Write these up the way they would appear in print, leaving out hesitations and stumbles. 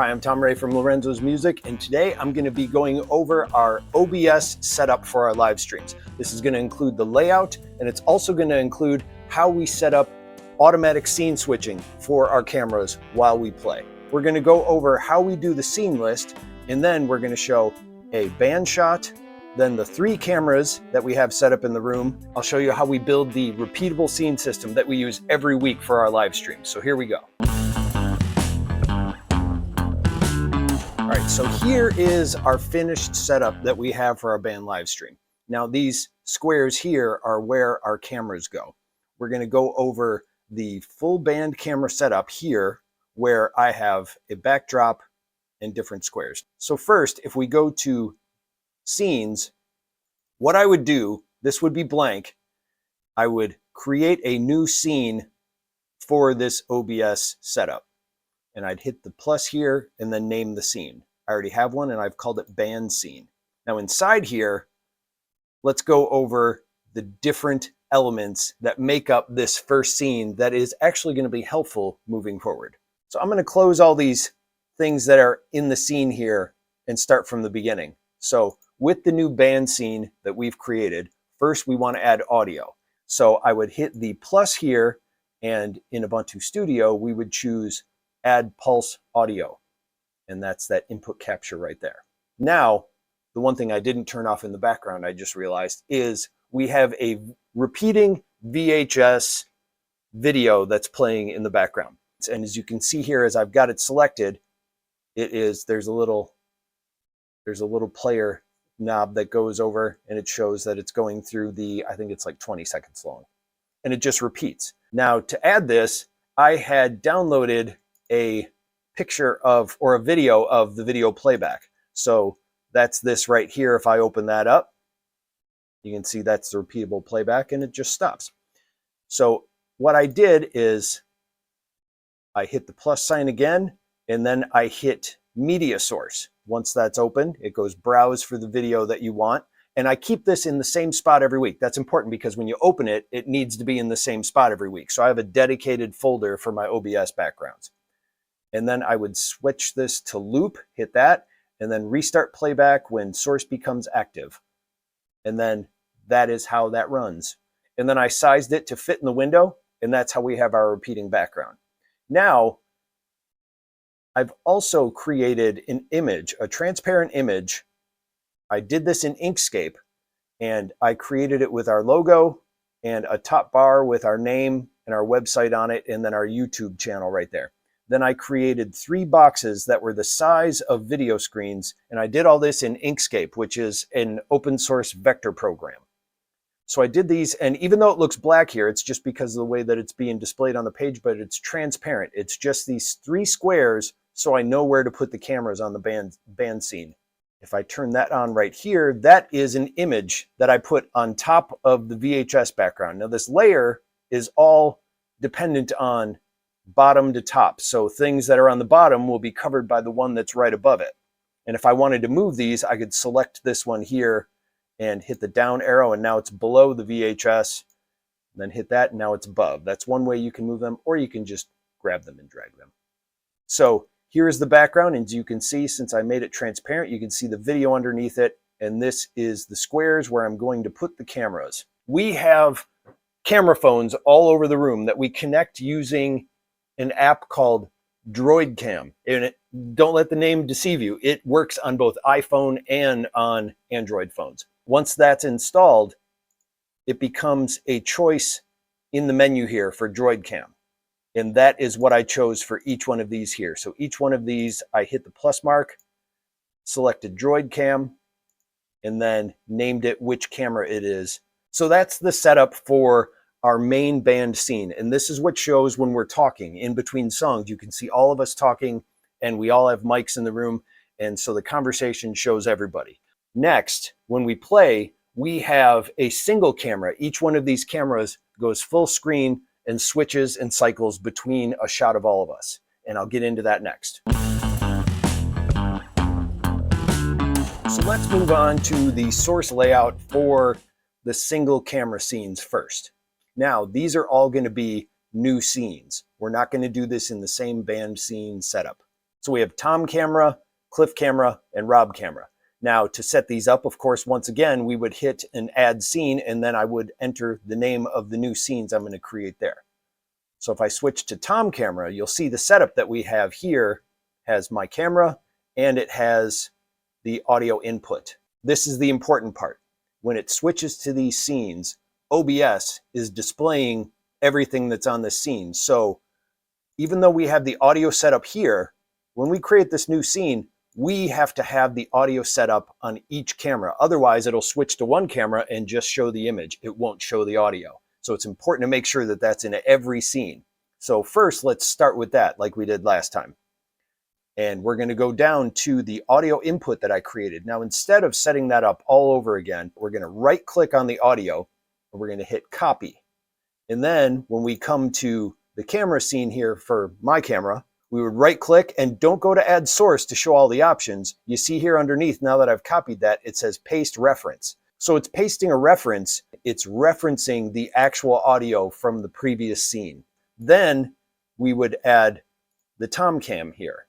Hi, I'm Tom Ray from Lorenzo's Music, and today I'm going to be going over our OBS setup for our live streams. This is going to include the layout, and it's also going to include how we set up automatic scene switching for our cameras while we play. We're going to go over how we do the scene list, and then we're going to show a band shot, then the 3 cameras that we have set up in the room. I'll show you how we build the repeatable scene system that we use every week for our live streams. So here we go. All right, so here is our finished setup that we have for our band live stream. Now these squares here are where our cameras go. We're going to go over the full band camera setup here where I have a backdrop and different squares. So first, if we go to scenes, what I would do, this would be blank. I would create a new scene for this OBS setup. And I'd hit the plus here and then name the scene. I already have one and I've called it band scene. Now inside here, let's go over the different elements that make up this first scene that is actually going to be helpful moving forward. So I'm going to close all these things that are in the scene here and start from the beginning. So with the new band scene that we've created, first we want to add audio. So I would hit the plus here, and in Ubuntu Studio, we would choose add pulse audio. And that's that input capture right there. Now, the one thing I didn't turn off in the background, I just realized, is we have a repeating VHS video that's playing in the background. And as you can see here, as I've got it selected, there's a little player knob that goes over, and it shows that it's going through I think it's like 20 seconds long. And it just repeats. Now, to add this, I had downloaded a picture of, or a video of the video playback. So that's this right here. If I open that up, you can see that's the repeatable playback, and it just stops. So what I did is I hit the plus sign again, and then I hit media source. Once that's open, it goes browse for the video that you want. And I keep this in the same spot every week. That's important because when you open it, it needs to be in the same spot every week. So I have a dedicated folder for my OBS backgrounds. And then I would switch this to loop, hit that, and then restart playback when source becomes active. And then that is how that runs. And then I sized it to fit in the window, and that's how we have our repeating background. Now, I've also created an image, a transparent image. I did this in Inkscape, and I created it with our logo and a top bar with our name and our website on it, and then our YouTube channel right there. Then I created 3 boxes that were the size of video screens, and I did all this in Inkscape, which is an open source vector program. So I did these, and even though it looks black here, it's just because of the way that it's being displayed on the page, but it's transparent. It's just these 3 squares, so I know where to put the cameras on the band scene. If I turn that on right here, that is an image that I put on top of the VHS background. Now this layer is all dependent on bottom to top. So things that are on the bottom will be covered by the one that's right above it. And if I wanted to move these, I could select this one here and hit the down arrow, and now it's below the VHS. Then hit that, and now it's above. That's one way you can move them, or you can just grab them and drag them. So here is the background, and as you can see, since I made it transparent, you can see the video underneath it, and this is the squares where I'm going to put the cameras. We have camera phones all over the room that we connect using an app called Droidcam. And don't let the name deceive you. It works on both iPhone and on Android phones. Once that's installed, it becomes a choice in the menu here for Droidcam. And that is what I chose for each one of these here. So each one of these, I hit the plus mark, selected Droidcam, and then named it which camera it is. So that's the setup for our main band scene. And this is what shows when we're talking in between songs. You can see all of us talking, and we all have mics in the room. And so the conversation shows everybody. Next, when we play, we have a single camera. Each one of these cameras goes full screen and switches and cycles between a shot of all of us. And I'll get into that next. So let's move on to the source layout for the single camera scenes first. Now, these are all going to be new scenes. We're not going to do this in the same band scene setup. So we have Tom camera, Cliff camera, and Rob camera. Now to set these up, of course, once again, we would hit an add scene and then I would enter the name of the new scenes I'm going to create there. So if I switch to Tom camera, you'll see the setup that we have here has my camera and it has the audio input. This is the important part. When it switches to these scenes, OBS is displaying everything that's on this scene. So even though we have the audio set up here, when we create this new scene, we have to have the audio set up on each camera. Otherwise, it'll switch to one camera and just show the image. It won't show the audio. So it's important to make sure that that's in every scene. So first, let's start with that like we did last time. And we're going to go down to the audio input that I created. Now, instead of setting that up all over again, we're going to right click on the audio and we're going to hit copy. And then when we come to the camera scene here for my camera, we would right click and don't go to add source to show all the options. You see here underneath, now that I've copied that, it says paste reference. So it's pasting a reference. It's referencing the actual audio from the previous scene. Then we would add the Tom cam here.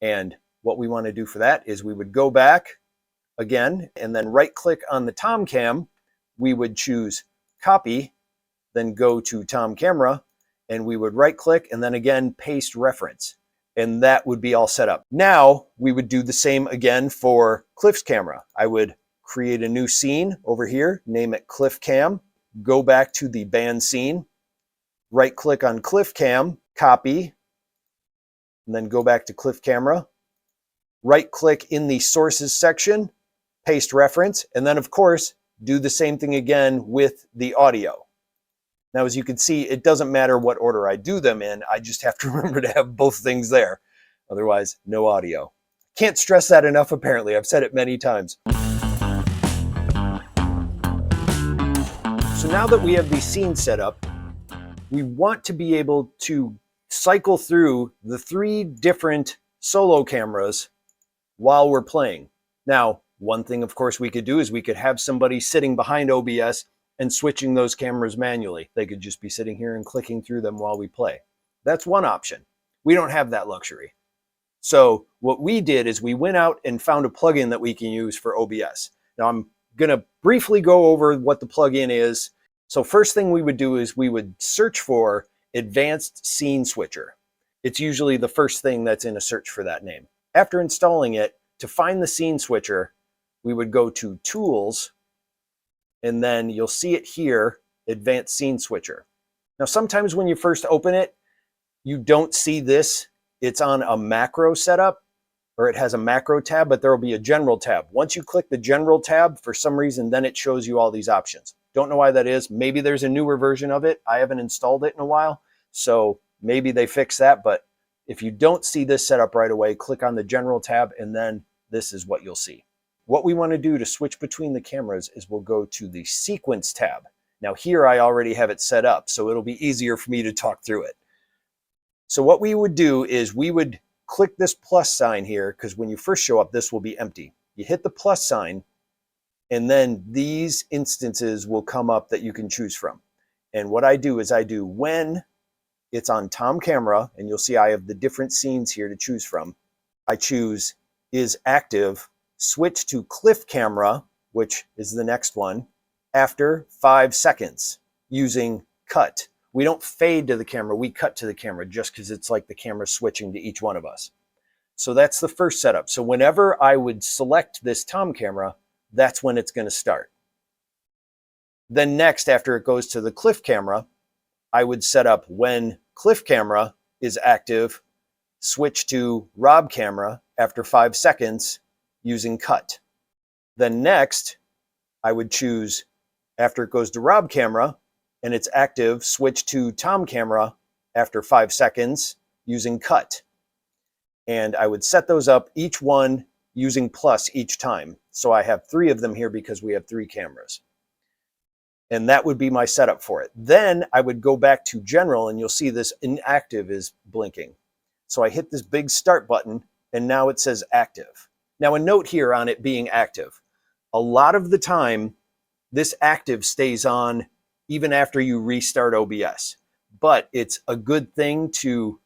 And what we want to do for that is we would go back again and then right click on the Tom cam. We would choose copy, then go to Tom camera, and we would right click and then again paste reference. And that would be all set up. Now we would do the same again for Cliff's camera. I would create a new scene over here, name it Cliff Cam, go back to the band scene, right click on Cliff Cam, copy, and then go back to Cliff camera, right click in the sources section, paste reference, and then of course, do the same thing again with the audio. Now, as you can see, it doesn't matter what order I do them in. I just have to remember to have both things there. Otherwise, no audio. Can't stress that enough, apparently. I've said it many times. So now that we have these scenes set up, we want to be able to cycle through the 3 different solo cameras while we're playing. Now, one thing, of course, we could do is we could have somebody sitting behind OBS and switching those cameras manually. They could just be sitting here and clicking through them while we play. That's one option. We don't have that luxury. So what we did is we went out and found a plugin that we can use for OBS. Now I'm going to briefly go over what the plugin is. So first thing we would do is we would search for Advanced Scene Switcher. It's usually the first thing that's in a search for that name. After installing it, to find the scene switcher, we would go to Tools, and then you'll see it here, Advanced Scene Switcher. Now, sometimes when you first open it, you don't see this. It's on a macro setup, or it has a macro tab, but there will be a general tab. Once you click the general tab, for some reason, then it shows you all these options. Don't know why that is. Maybe there's a newer version of it. I haven't installed it in a while, so maybe they fix that. But if you don't see this setup right away, click on the general tab, and then this is what you'll see. What we want to do to switch between the cameras is we'll go to the Sequence tab. Now here I already have it set up, so it'll be easier for me to talk through it. So what we would do is we would click this plus sign here, because when you first show up, this will be empty. You hit the plus sign, and then these instances will come up that you can choose from. And what I do is I do when it's on Tom camera, and you'll see I have the different scenes here to choose from. I choose is active, switch to Cliff camera, which is the next one, after 5 seconds using cut. We don't fade to the camera, we cut to the camera just because it's like the camera switching to each one of us. So that's the first setup. So whenever I would select this Tom camera, that's when it's going to start. Then next, after it goes to the Cliff camera, I would set up when Cliff camera is active, switch to Rob camera after 5 seconds using cut. Then next, I would choose after it goes to Rob camera and it's active, switch to Tom camera after 5 seconds using cut. And I would set those up, each one using plus each time. So I have 3 of them here because we have 3 cameras. And that would be my setup for it. Then I would go back to general, and you'll see this inactive is blinking. So I hit this big start button, and now it says active. Now a note here on it being active. A lot of the time, this active stays on even after you restart OBS. But it's a good thing to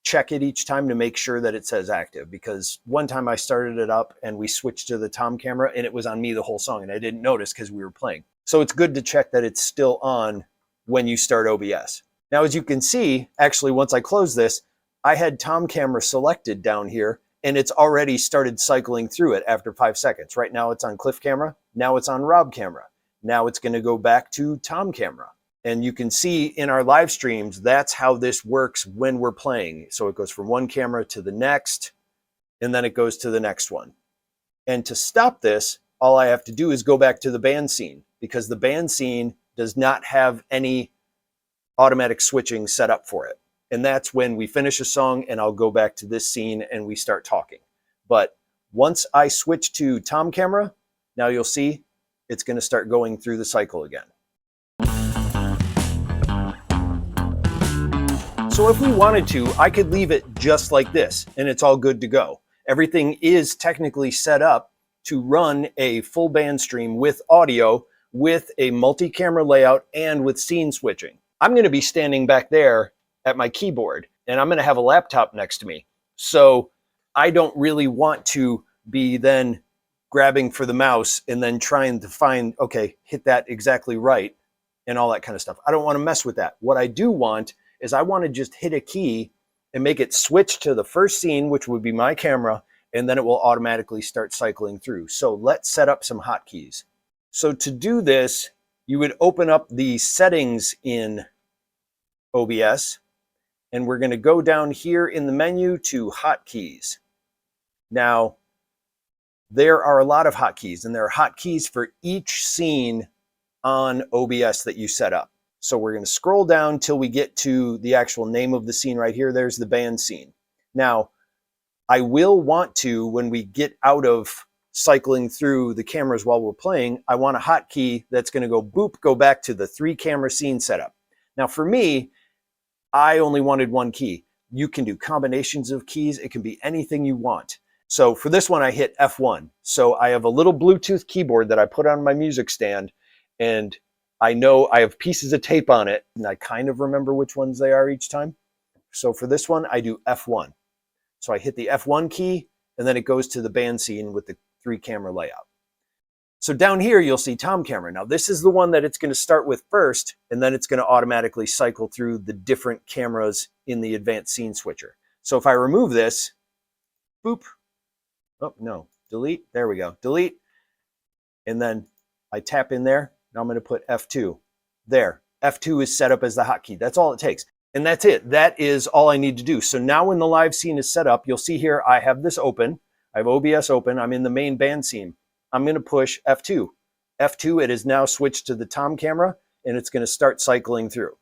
check it each time to make sure that it says active, because one time I started it up and we switched to the tom camera and it was on me the whole song and I didn't notice because we were playing. So it's good to check that it's still on when you start OBS. Now, as you can see, actually, once I close this, I had tom camera selected down here and it's already started cycling through it after 5 seconds. Right now it's on Cliff camera. Now it's on Rob camera. Now it's going to go back to tom camera. And you can see in our live streams, that's how this works when we're playing. So it goes from one camera to the next, and then it goes to the next one. And to stop this, all I have to do is go back to the band scene, because the band scene does not have any automatic switching set up for it. And that's when we finish a song and I'll go back to this scene and we start talking. But once I switch to tom camera, now you'll see it's going to start going through the cycle again. So if we wanted to, I could leave it just like this and it's all good to go. Everything is technically set up to run a full band stream with audio, with a multi-camera layout, and with scene switching. I'm going to be standing back there at my keyboard and I'm going to have a laptop next to me. So I don't really want to be then grabbing for the mouse and then trying to find, okay, hit that exactly right and all that kind of stuff. I don't want to mess with that. What I do want is I want to just hit a key and make it switch to the first scene, which would be my camera, and then it will automatically start cycling through. So let's set up some hotkeys. So to do this, you would open up the settings in OBS, and we're going to go down here in the menu to hotkeys. Now, there are a lot of hotkeys, and there are hotkeys for each scene on OBS that you set up. So we're going to scroll down till we get to the actual name of the scene right here. There's the band scene. Now, I will want to, when we get out of cycling through the cameras while we're playing, I want a hotkey that's going to go boop, go back to the 3-camera scene setup. Now, for me, I only wanted one key. You can do combinations of keys. It can be anything you want. So for this one, I hit F1. So I have a little Bluetooth keyboard that I put on my music stand, and I know I have pieces of tape on it, and I kind of remember which ones they are each time. So for this one, I do F1. So I hit the F1 key, and then it goes to the band scene with the 3-camera layout. So down here, you'll see tom camera. Now, this is the one that it's going to start with first, and then it's going to automatically cycle through the different cameras in the advanced scene switcher. So if I remove this, boop, oh, no, delete, there we go, delete, and then I tap in there. Now I'm going to put F2 there. F2 is set up as the hotkey. That's all it takes. And that's it. That is all I need to do. So now when the live scene is set up, you'll see here I have this open. I have OBS open. I'm in the main band scene. I'm going to push F2. F2, it is now switched to the tom camera, and it's going to start cycling through.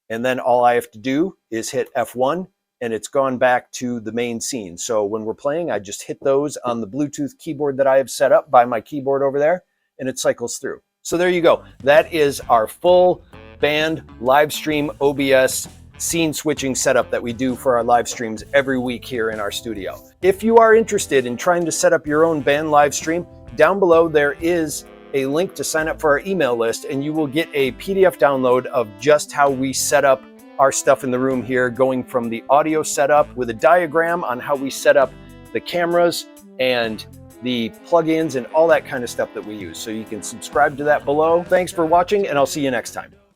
And then all I have to do is hit F1, and it's gone back to the main scene. So when we're playing, I just hit those on the Bluetooth keyboard that I have set up by my keyboard over there, and it cycles through. So there you go. That is our full band live stream OBS scene switching setup that we do for our live streams every week here in our studio. If you are interested in trying to set up your own band live stream, down below there is a link to sign up for our email list, and you will get a PDF download of just how we set up our stuff in the room here, going from the audio setup with a diagram on how we set up the cameras and the plugins and all that kind of stuff that we use. So you can subscribe to that below. Thanks for watching, and I'll see you next time.